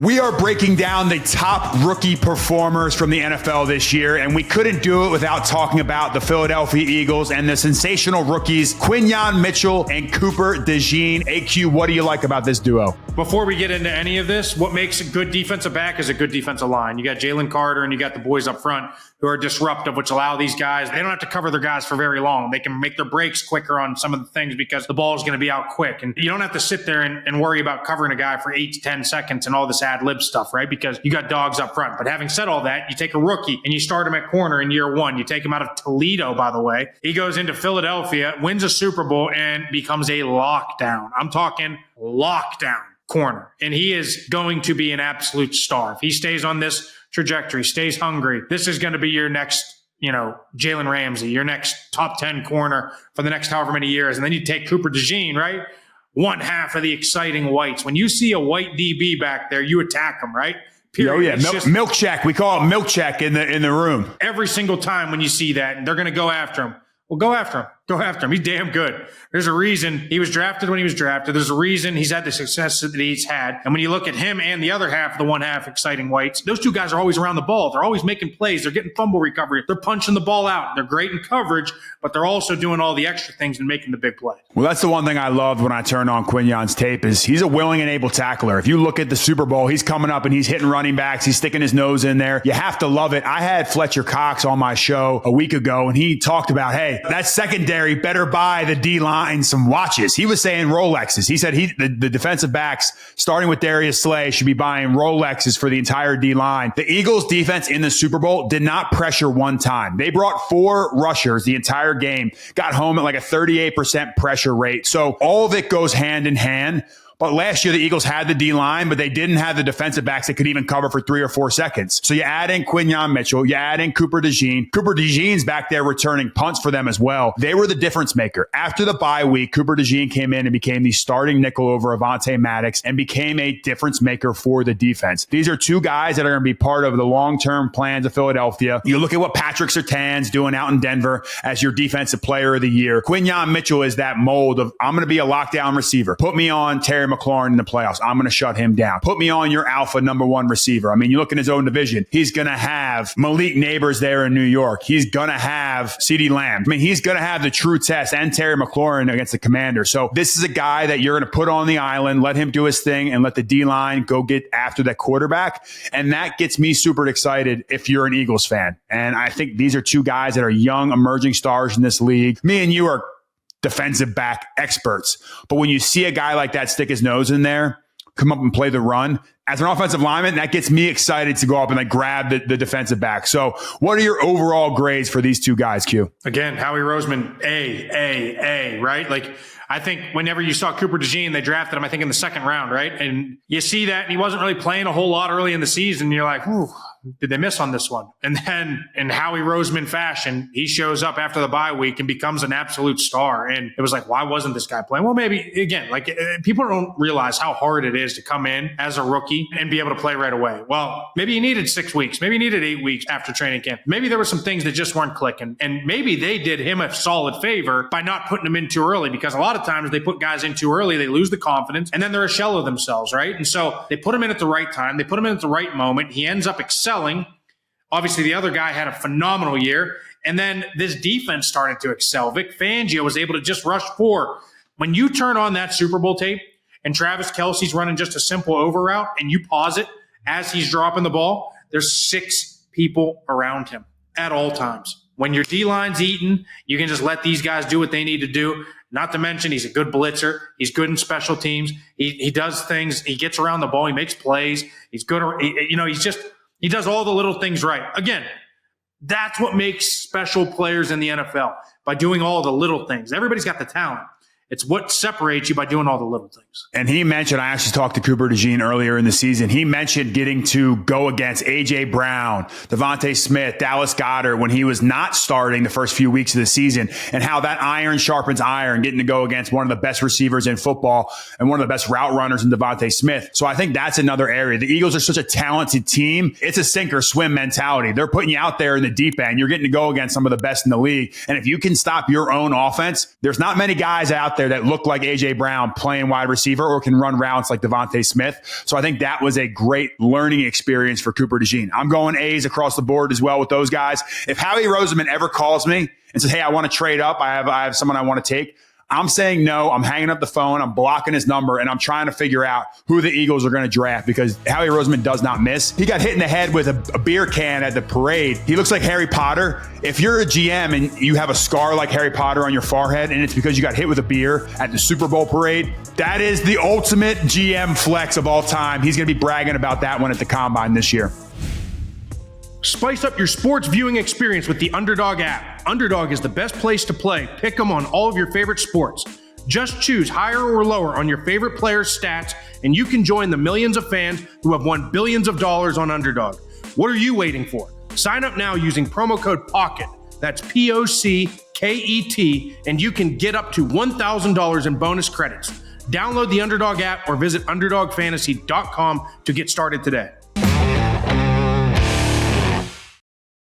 We are breaking down the top rookie performers from the NFL this year, and we couldn't do it without talking about the Philadelphia Eagles and the sensational rookies, Quinyon Mitchell and Cooper DeJean. AQ, what do you like about this duo? Before we get into any of this, what makes a good defensive back is a good defensive line. You got Jalen Carter and you got the boys up front who are disruptive, which allow these guys, they don't have to cover their guys for very long. They can make their breaks quicker on some of the things because the ball is going to be out quick. And you don't have to sit there and worry about covering a guy for 8 to 10 seconds and all this ad-lib stuff, right? Because you got dogs up front. But having said all that, you take a rookie and you start him at corner in year one. You take him out of Toledo, by the way. He goes into Philadelphia, wins a Super Bowl, and becomes a lockdown. I'm talking lockdown corner. And he is going to be an absolute star. If he stays on this trajectory, stays hungry, this is going to be your next, Jalen Ramsey, your next top 10 corner for the next however many years. And then you take Cooper DeJean, right? One half of the exciting whites. When you see a white DB back there, you attack him, right? Period. Oh, yeah. Milk check. We call it milk check in the room. Every single time when you see that, they're going to go after him. Well, go after him. Go after him. He's damn good. There's a reason he was drafted when he was drafted. There's a reason he's had the success that he's had. And when you look at him and the other half, the one half exciting whites, those two guys are always around the ball. They're always making plays. They're getting fumble recovery. They're punching the ball out. They're great in coverage, but they're also doing all the extra things and making the big play. Well, that's the one thing I loved when I turned on Quinyon's tape is he's a willing and able tackler. If you look at the Super Bowl, he's coming up and he's hitting running backs. He's sticking his nose in there. You have to love it. I had Fletcher Cox on my show a week ago, and he talked about, hey, that secondary better buy the D-line some watches. He was saying Rolexes. He said the defensive backs, starting with Darius Slay, should be buying Rolexes for the entire D-line. The Eagles defense in the Super Bowl did not pressure one time. They brought 4 rushers the entire game, got home at like a 38% pressure rate. So all of it goes hand in hand. But last year, the Eagles had the D-line, but they didn't have the defensive backs that could even cover for 3 or 4 seconds. So you add in Quinyon Mitchell, you add in Cooper DeJean. Cooper DeJean's back there returning punts for them as well. They were the difference maker. After the bye week, Cooper DeJean came in and became the starting nickel over Avonte Maddox and became a difference maker for the defense. These are 2 guys that are going to be part of the long-term plans of Philadelphia. You look at what Patrick Surtain's doing out in Denver as your defensive player of the year. Quinyon Mitchell is that mold of, I'm going to be a lockdown receiver. Put me on Terry McLaurin in the playoffs. I'm going to shut him down. Put me on your alpha number 1 receiver. I mean, you look in his own division. He's going to have Malik Neighbors there in New York. He's going to have CeeDee Lamb. I mean, he's going to have the true test and Terry McLaurin against the Commanders. So this is a guy that you're going to put on the island, let him do his thing, and let the D-line go get after that quarterback. And that gets me super excited if you're an Eagles fan. And I think these are 2 guys that are young, emerging stars in this league. Me and you are defensive back experts. But when you see a guy like that stick his nose in there, come up and play the run, as an offensive lineman, that gets me excited to go up and like grab the defensive back. So what are your overall grades for these 2 guys, Q? Again, Howie Roseman, A, right? Like, I think whenever you saw Cooper DeJean, they drafted him, I think, in the 2nd round, right? And you see that, and he wasn't really playing a whole lot early in the season. And you're like, ooh, did they miss on this one? And then in Howie Roseman fashion, he shows up after the bye week and becomes an absolute star. And it was like, why wasn't this guy playing? Well, maybe, again, like people don't realize how hard it is to come in as a rookie and be able to play right away. Well, maybe he needed 6 weeks. Maybe he needed 8 weeks after training camp. Maybe there were some things that just weren't clicking. And maybe they did him a solid favor by not putting him in too early, because a lot of times they put guys in too early, they lose the confidence, and then they're a shell of themselves, right? And so they put him in at the right time. They put him in at the right moment. He ends up excelling. Obviously, the other guy had a phenomenal year. And then this defense started to excel. Vic Fangio was able to just rush 4. When you turn on that Super Bowl tape and Travis Kelce's running just a simple over route and you pause it as he's dropping the ball, there's 6 people around him at all times. When your D-line's eating, you can just let these guys do what they need to do. Not to mention, he's a good blitzer. He's good in special teams. He does things. He gets around the ball. He makes plays. He's good. He does all the little things right. Again, that's what makes special players in the NFL, by doing all the little things. Everybody's got the talent. It's what separates you by doing all the little things. And he mentioned, I actually talked to Cooper DeJean earlier in the season. He mentioned getting to go against A.J. Brown, Devontae Smith, Dallas Goedert when he was not starting the first few weeks of the season, and how that iron sharpens iron, getting to go against one of the best receivers in football and one of the best route runners in Devontae Smith. So I think that's another area. The Eagles are such a talented team. It's a sink or swim mentality. They're putting you out there in the deep end. You're getting to go against some of the best in the league. And if you can stop your own offense, there's not many guys out there that look like A.J. Brown playing wide receiver or can run routes like Devontae Smith. So I think that was a great learning experience for Cooper DeJean. I'm going A's across the board as well with those guys. If Howie Roseman ever calls me and says, hey, I want to trade up, I have someone I want to take, I'm saying no. I'm hanging up the phone. I'm blocking his number, and I'm trying to figure out who the Eagles are going to draft because Howie Roseman does not miss. He got hit in the head with a beer can at the parade. He looks like Harry Potter. If you're a GM and you have a scar like Harry Potter on your forehead and it's because you got hit with a beer at the Super Bowl parade, that is the ultimate GM flex of all time. He's going to be bragging about that one at the Combine this year. Spice up your sports viewing experience with the Underdog app. Underdog is the best place to play. Pick 'em on all of your favorite sports. Just choose higher or lower on your favorite players' stats, and you can join the millions of fans who have won billions of dollars on Underdog. What are you waiting for? Sign up now using promo code POCKET. That's POCKET, and you can get up to $1,000 in bonus credits. Download the Underdog app or visit UnderdogFantasy.com to get started today.